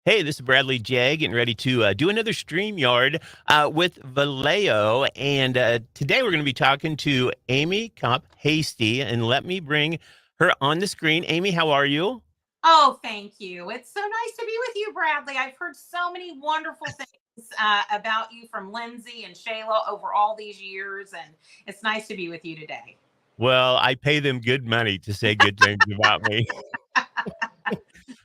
Hey, this is Bradley J, getting ready to do another StreamYard with Valeo. And today we're going to be talking to Aimee Coop-Hasty. And let me bring her on the screen. Aimee, how are you? Oh, thank you. It's so nice to be with you, Bradley. I've heard so many wonderful things about you from Lindsay and Shayla over all these years, and it's nice to be with you today. Well, I pay them good money to say good things about me.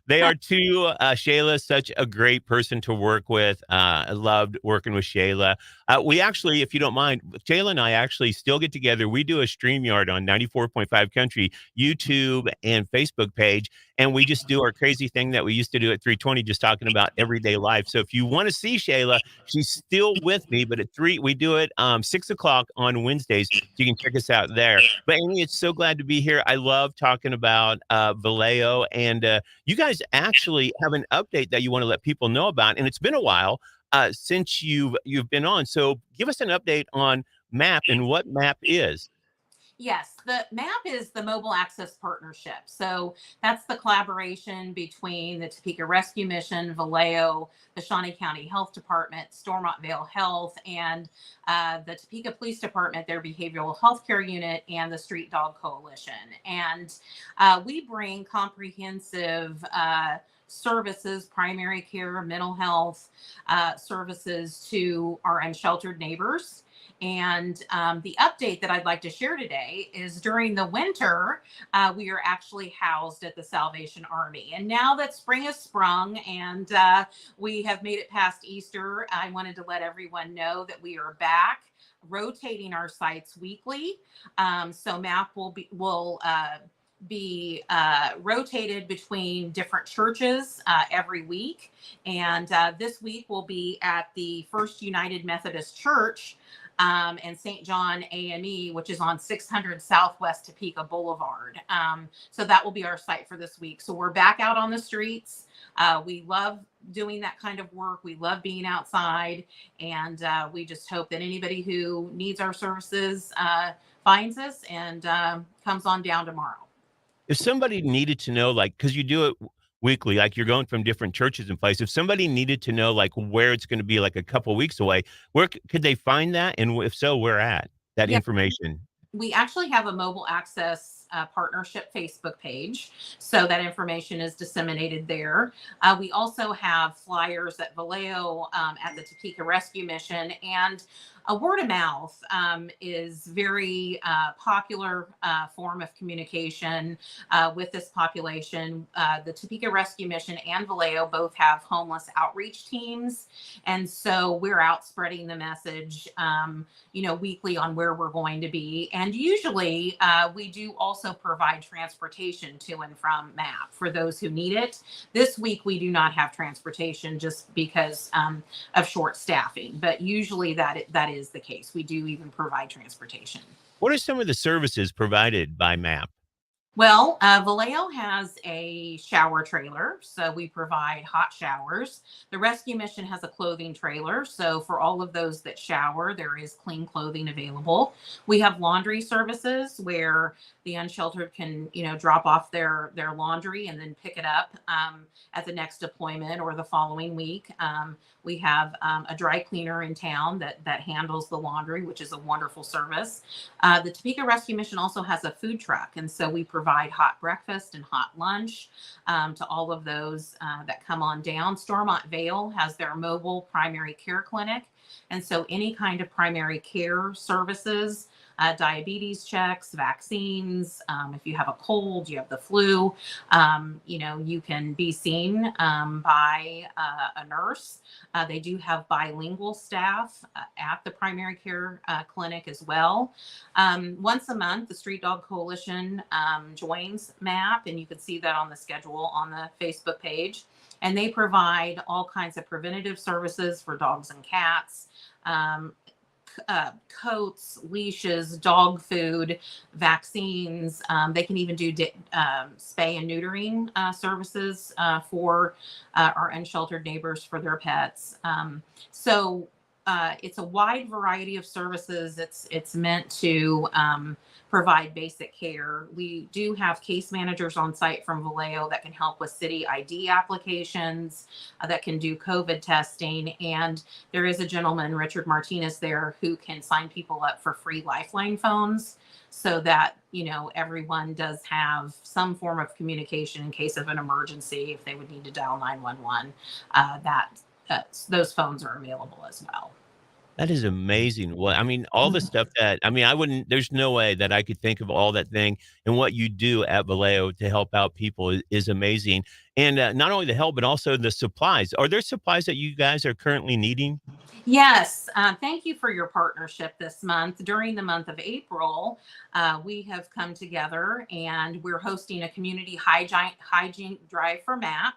They are too. Shayla's such a great person to work with. I loved working with Shayla. We actually, if you don't mind, Shayla and I actually still get together. We do a StreamYard on 94.5 Country, YouTube and Facebook page. And we just do our crazy thing that we used to do at 320, just talking about everyday life. So if you want to see Shayla, she's still with me, but at 3, we do it 6 o'clock on Wednesdays. So you can check us out there. But Aimee, it's so glad to be here. I love talking about Valeo, and you guys actually have an update that you want to let people know about, and it's been a while since you've been on. So give us an update on MAP and what MAP is. Yes, the MAP is the Mobile Access Partnership. So that's the collaboration between the Topeka Rescue Mission, Valeo, the Shawnee County Health Department, Stormont Vale Health, and the Topeka Police Department, their behavioral health care unit, and the Street Dog Coalition. And we bring comprehensive services, primary care, mental health services to our unsheltered neighbors. And the update that I'd like to share today is during the winter, we are actually housed at the Salvation Army. And now that spring has sprung and we have made it past Easter, I wanted to let everyone know that we are back rotating our sites weekly. So MAP will be rotated between different churches every week. And this week we'll be at the First United Methodist Church and St. John Aimee, which is on 600 Southwest Topeka Boulevard. So that will be our site for this week. So we're back out on the streets. We love doing that kind of work. We love being outside. And we just hope that anybody who needs our services finds us and comes on down tomorrow. If somebody needed to know, like, because you do it weekly, like you're going from different churches and places, if somebody needed to know, like, where it's going to be, like a couple weeks away, where could they find that? And if so, where at that Yeah, information? we actually have a mobile access partnership Facebook page, so that information is disseminated there. We also have flyers at Valeo, at the Topeka Rescue Mission, and a word of mouth is very popular form of communication with this population. The Topeka Rescue Mission and Valeo both have homeless outreach teams, and so we're out spreading the message, weekly on where we're going to be. And usually we do also provide transportation to and from MAP for those who need it. This week we do not have transportation just because of short staffing, but usually that is the case. We do even provide transportation. What are some of the services provided by MAP? Well, Vallejo has a shower trailer, so we provide hot showers. The rescue mission has a clothing trailer, so for all of those that shower, there is clean clothing available. We have laundry services where the unsheltered can, drop off their laundry and then pick it up at the next deployment or the following week. We have a dry cleaner in town that handles the laundry, which is a wonderful service. The Topeka Rescue Mission also has a food truck, and so we provide hot breakfast and hot lunch to all of those that come on down. Stormont Vale has their mobile primary care clinic, and so any kind of primary care services, diabetes checks, vaccines, if you have a cold, you have the flu, you can be seen by a nurse. They do have bilingual staff at the primary care clinic as well. Once a month, the Street Dog Coalition joins MAP, and you can see that on the schedule on the Facebook page. And they provide all kinds of preventative services for dogs and cats, coats, leashes, dog food, vaccines. They can even do spay and neutering services for our unsheltered neighbors for their pets. So it's a wide variety of services. It's meant to provide basic care. We do have case managers on site from Valeo that can help with city ID applications, that can do COVID testing, and there is a gentleman, Richard Martinez, there who can sign people up for free Lifeline phones, so that everyone does have some form of communication in case of an emergency. If they would need to dial 911, that those phones are available as well. That is amazing. Well, I mean, all the stuff that I mean, I wouldn't there's no way that I could think of all that thing, and what you do at Valeo to help out people is amazing. And, not only the help, but also the supplies. Are there supplies that you guys are currently needing? Yes, thank you for your partnership this month. During the month of April, we have come together and we're hosting a community hygiene drive for MAP.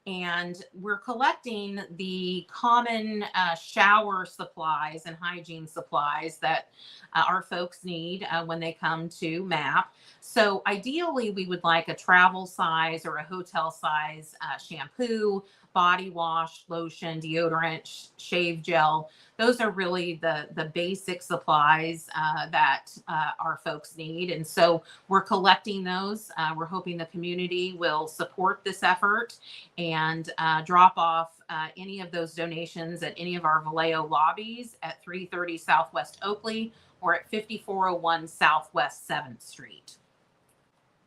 And we're collecting the common shower supplies and hygiene supplies that our folks need when they come to MAP. So ideally, we would like a travel size or a hotel size shampoo, body wash, lotion, deodorant, shave gel. Those are really the basic supplies that our folks need. And so we're collecting those. We're hoping the community will support this effort and drop off any of those donations at any of our Vallejo lobbies at 330 Southwest Oakley or at 5401 Southwest 7th Street.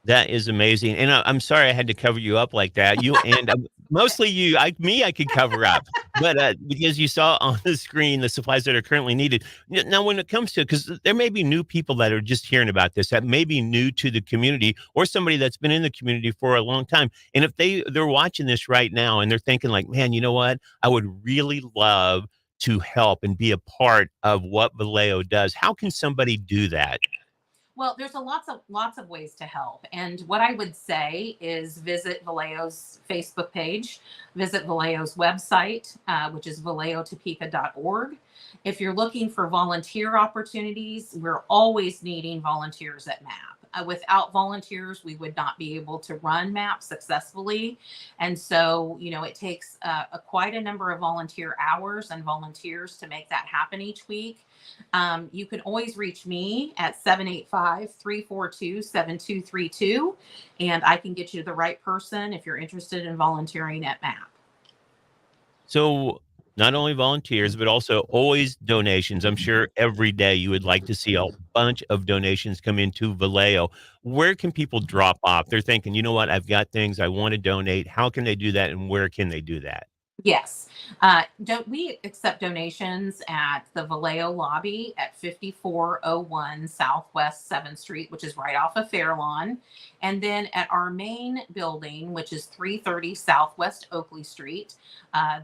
That is amazing, and I'm sorry I had to cover you up like that. You and, mostly you. I could cover up, but, because you saw on the screen the supplies that are currently needed. Now when it comes to, because there may be new people that are just hearing about this, that may be new to the community, or somebody that's been in the community for a long time, and if they're watching this right now and they're thinking like, "Man, you know what? I would really love to help and be a part of what Vallejo does." How can somebody do that? Well, there's a lots of ways to help. And what I would say is visit Valeo's Facebook page, visit Valeo's website, which is valeotopeka.org. If you're looking for volunteer opportunities, we're always needing volunteers at MAP. Without volunteers, we would not be able to run MAP successfully. And so, it takes quite a number of volunteer hours and volunteers to make that happen each week. You can always reach me at 785-342-7232, and I can get you to the right person if you're interested in volunteering at MAP. So, not only volunteers, but also always donations. I'm sure every day you would like to see a bunch of donations come into Vallejo. Where can people drop off? They're thinking, "You know what? I've got things I wanna donate." How can they do that, and where can they do that? Yes. Don't we accept donations at the Vallejo lobby at 5401 Southwest 7th Street, which is right off of Fairlawn. And then at our main building, which is 330 Southwest Oakley Street,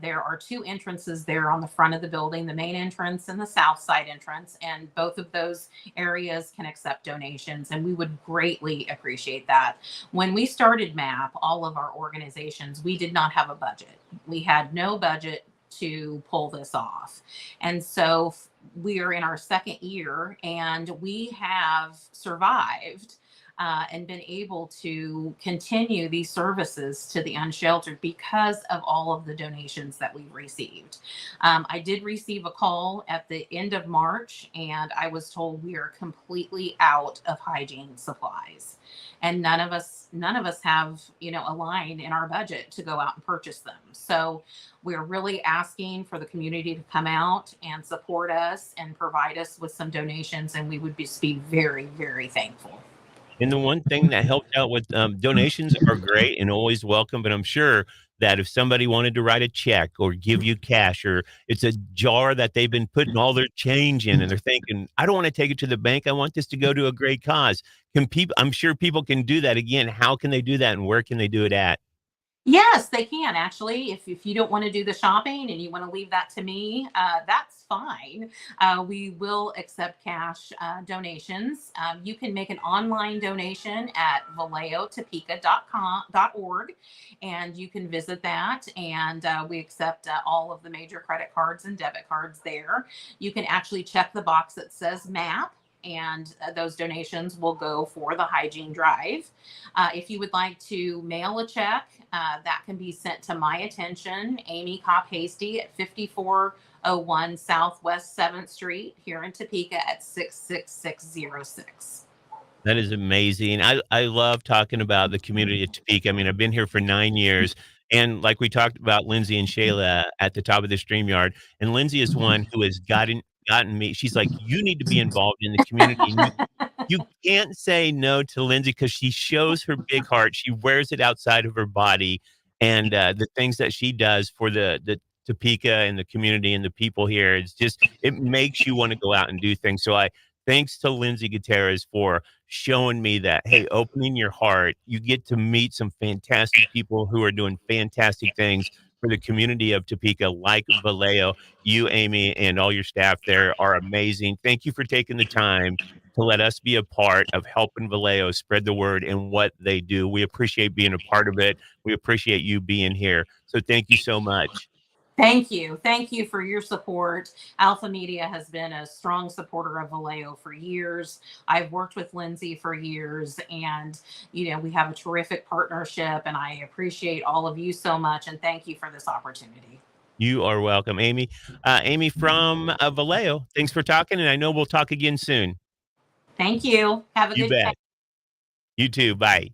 there are two entrances there on the front of the building, the main entrance and the south side entrance. And both of those areas can accept donations. And we would greatly appreciate that. When we started MAP, all of our organizations, we did not have a budget. We had no budget to pull this off. And so we are in our second year and we have survived and been able to continue these services to the unsheltered because of all of the donations that we've received. I did receive a call at the end of March and I was told we are completely out of hygiene supplies. And none of us have, a line in our budget to go out and purchase them. So we're really asking for the community to come out and support us and provide us with some donations, and we would just be very, very thankful. And the one thing that helped out with, donations are great and always welcome, but I'm sure that if somebody wanted to write a check or give you cash, or it's a jar that they've been putting all their change in and they're thinking, "I don't wanna take it to the bank, I want this to go to a great cause." Can people? I'm sure people can do that. Again, how can they do that, and where can they do it at? Yes, they can actually. If you don't want to do the shopping and you want to leave that to me, that's fine. We will accept cash donations. You can make an online donation at valeotopeka.org, and you can visit that. And we accept all of the major credit cards and debit cards there. You can actually check the box that says MAP, and those donations will go for the hygiene drive. If you would like to mail a check, that can be sent to my attention, Aimee Coop-Hasty at 101 Southwest 7th Street here in Topeka at 66606. That is amazing. I love talking about the community of Topeka. I mean, I've been here for 9 years, and like we talked about Lindsay and Shayla at the top of the StreamYard, and Lindsay is one who has gotten me. She's like, "You need to be involved in the community," and you can't say no to Lindsay because she shows her big heart. She wears it outside of her body, and, the things that she does for the Topeka and the community and the people here, it's just it makes you wanna go out and do things. So I thanks to Lindsay Gutierrez for showing me that, hey, opening your heart, you get to meet some fantastic people who are doing fantastic things for the community of Topeka, like Valeo. You, Aimee, and all your staff there are amazing. Thank you for taking the time to let us be a part of helping Valeo spread the word and what they do. We appreciate being a part of it. We appreciate you being here. So thank you so much. Thank you. Thank you for your support. Alpha Media has been a strong supporter of Valeo for years. I've worked with Lindsay for years, and we have a terrific partnership, and I appreciate all of you so much, and thank you for this opportunity. You are welcome, Aimee. Aimee from Valeo, thanks for talking, and I know we'll talk again soon. Thank you. Have a You good day. bet. You too. Bye.